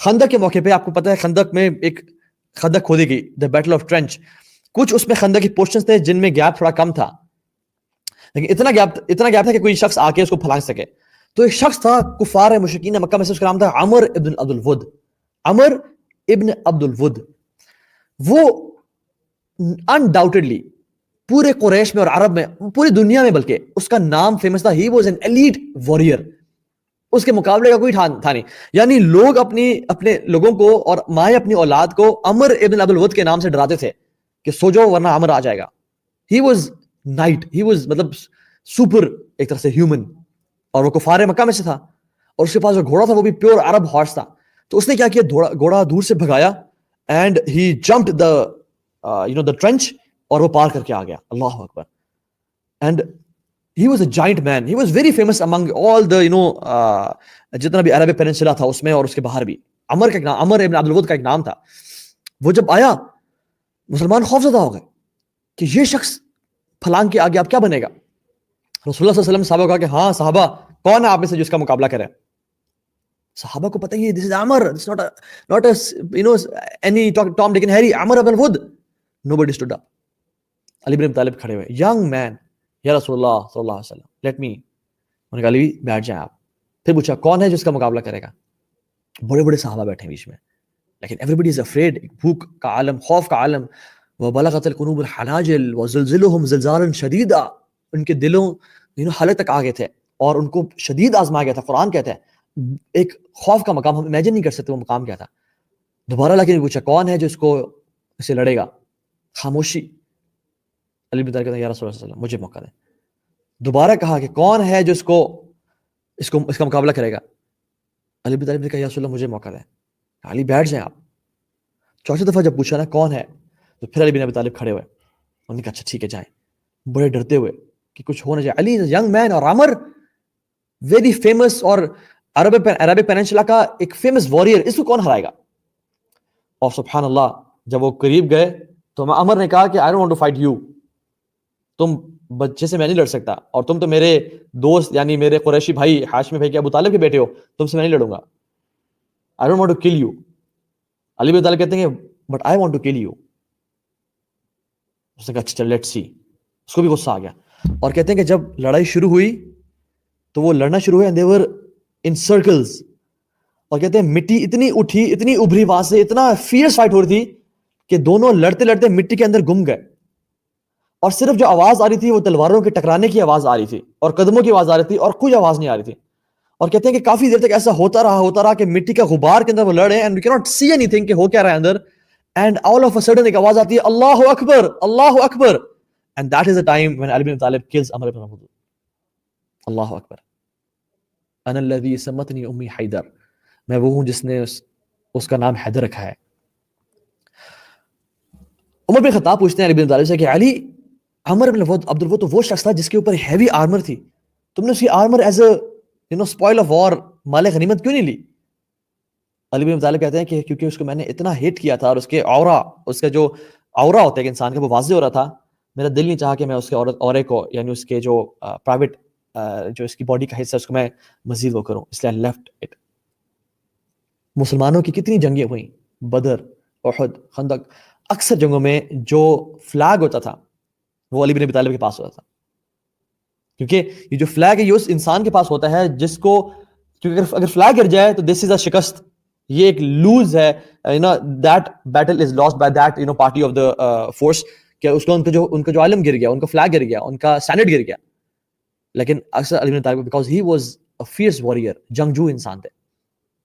خندق کے موقع پہ آپ کو پتہ ہے خندق میں ایک خندق کھودی گئی, دا بیٹل آف ٹرنچ. کچھ اس میں خندق کی پورشنز تھے جن میں گیپ تھوڑا کم تھا, لیکن اتنا گیپ تھا کہ کوئی شخص آ کے اس کو پھلانگ سکے. تو ایک شخص تھا کفار مشرکین مکہ میں سے, اس کا نام تھا عمر ابن عبد الود. عمر ابن عبد الود وہ انڈاؤٹڈلی پورے قریش میں اور عرب میں, پوری دنیا میں بلکہ اس کا نام فیمس تھا. He was an elite warrior, اس کے مقابلے کا کوئی تھا نہیں. یعنی لوگ اپنے لوگوں کو اور مائیں اپنی اولاد کو عمر ابن عبد الود کے نام سے ڈراتے تھے کہ سو جاؤ ورنہ عمر آ جائے گا. He was knight, he was مطلب سپر ایک طرح سے ہیومن, اور وہ کفار مکہ میں سے تھا, اور اس کے پاس جو گھوڑا تھا وہ بھی پیور عرب ہارس تھا. تو اس نے کیا کیا, گھوڑا دور سے بھگایا and he jumped the trench, اور وہ پار کر کے آ گیا. اللہ اکبر. And he was a giant man, he was very famous among all the جتنا بھی عرب پیننسلا تھا اس میں اور اس کے باہر بھی. عمر کا ایک نام, عمر ابن عبد الود کا ایک نام تھا. وہ جب آیا مسلمان خوفزدہ ہو گئے کہ یہ شخص پھلانگ کے آگے اب کیا بنے گا. رسول اللہ صلی اللہ علیہ وسلم صحابہ کو کہا کہ ہاں صحابہ کون ہے آپ میں سے جس کا مقابلہ کرے. صحابہ کو پتہ ہی ہے this is Amr, it's not a any Tom, Dick and Harry, Amr ibn Wud. Nobody stood up. علی بن ابی طالب کھڑے ہوئے, young man, یا رسول اللہ صلی اللہ علیہ وسلم لیٹ می. انہوں نے کہا علی بیٹھ جائیں آپ. پھر پوچھا کون ہے جس کا مقابلہ کرے گا. بڑے بڑے صحابہ بیٹھے بیچ میں, لیکن everybody is afraid. بھوک کا عالم, خوف کا عالم. وبلغت القلوب الحناجر وزلزلهم زلزالا شدیدا. ان کے دلوں حالت تک آ گئے تھے اور ان کو شدید آزما گیا تھا. قرآن کہتا ہے ایک خوف کا مقام, ہم امیجن نہیں کر سکتے وہ مقام کیا تھا. دوبارہ لا کے پوچھا کون ہے جو اس کو اسے لڑے گا. خاموشی. علی بن طالب کہتے ہیں یا رسول اللہ صلی اللہ علیہ وسلم مجھے موقع دیں. دوبارہ کہا کہ کون ہے جو اس کا مقابلہ کرے گا. علی بن طالب نے کہا یا رسول اللہ مجھے موقع دیں. علی بیٹھ جائیں آپ. چوتھی دفعہ جب پوچھا نا کون ہے, تو پھر علی بن ابی طالب کھڑے ہوئے. انہوں نے کہا اچھا ٹھیک ہے جائیں, بڑے ڈرتے ہوئے کہ کچھ ہو نہ جائے. علی ینگ مین, اور عمر ویری فیمس اور عرب پیننسلا کا ایک فیمس وارئر, اس کو کون ہرائے گا. اور سبحان اللہ جب وہ قریب گئے تو عمر نے کہا کہ I don't want to fight you, تم بچے سے میں نہیں لڑ سکتا, اور تم تو میرے دوست یعنی میرے قریشی بھائی ہاشمی بھائی کے ابو طالب کے بیٹے ہو, تم سے میں نہیں لڑوں گا. I don't want to kill you. Ali bin طالب کہتے ہیں but I want to kill you. اس نے کہا اچھا لیٹس سی. اس کو بھی غصہ آ گیا, اور کہتے ہیں کہ جب لڑائی شروع ہوئی تو وہ لڑنا شروع ہوئے, and they were in circles. اور کہتے ہیں مٹی اتنی اٹھی, اتنی ابھری وہاں سے, اتنا فیئرس فائٹ ہو رہی تھی کہ دونوں لڑتے لڑتے مٹی کے اندر گم گئے, اور صرف جو آواز آ رہی تھی وہ تلواروں کے ٹکرانے کی آواز آ رہی تھی اور قدموں کی آواز آ رہی تھی, اور کوئی آواز نہیں آ رہی تھی. اور کہتے ہیں کہ کافی دیر تک ایسا ہوتا رہا کہ مٹی کا غبار کے اندر وہ لڑے, and we cannot see anything کہ ہو کیا رہا ہے اندر, and all of a sudden ایک آواز آتی ہے اللہ اکبر اللہ اکبر, and that is the time when Ali bin Talib kills Amr ibn Abd. اللہ اکبر. انا الذی سمتنی امی حیدر, میں وہ ہوں جس نے اس کا نام حیدر رکھا ہے. عمر بن خطاب پوچھتے ہیں علی بن طالب سے کہ علی عمر بن عبد الود تو وہ شخص تھا جس کے اوپر ہیوی آرمر تھی, تم نے اس کی armour as a spoil of war, مال غنیمت کیوں نہیں لی. علی بن طالب کہتے ہیں کہ کیونکہ اس کو میں نے اتنا ہیٹ کیا تھا, اور اس کے اورا, اس کا جو اورا ہوتا ہے کہ انسان کا وہ واضح ہو رہا تھا, میرا دل نہیں چاہا کہ میں اس کے اورے کو یعنی اس کے جو پرائیویٹ جو اس کی باڈی کا حصہ اس کو میں مزید وہ کروں, اس لیے I left it. مسلمانوں کی کتنی جنگیں ہوئیں, بدر, احد, خندق, اکثر جنگوں میں جو فلیگ ہوتا تھا وہ علی بن ابی طالب کے پاس ہوتا تھا, کیونکہ یہ جو فلیگ ہے یہ اس انسان کے پاس ہوتا ہے جس کو, کیونکہ اگر فلیگ گر جائے تو دس از اے شکست, یہ ایک لوز ہے, that battle is lost by that party of the force, کہ اس کو ان کا جو عالم گر گیا, ان کا فلیگ گر گیا, ان کا سینڈ گر گیا. لیکن اکثر Ali bin Talib because he was a fierce warrior, جنگجو انسان تھے,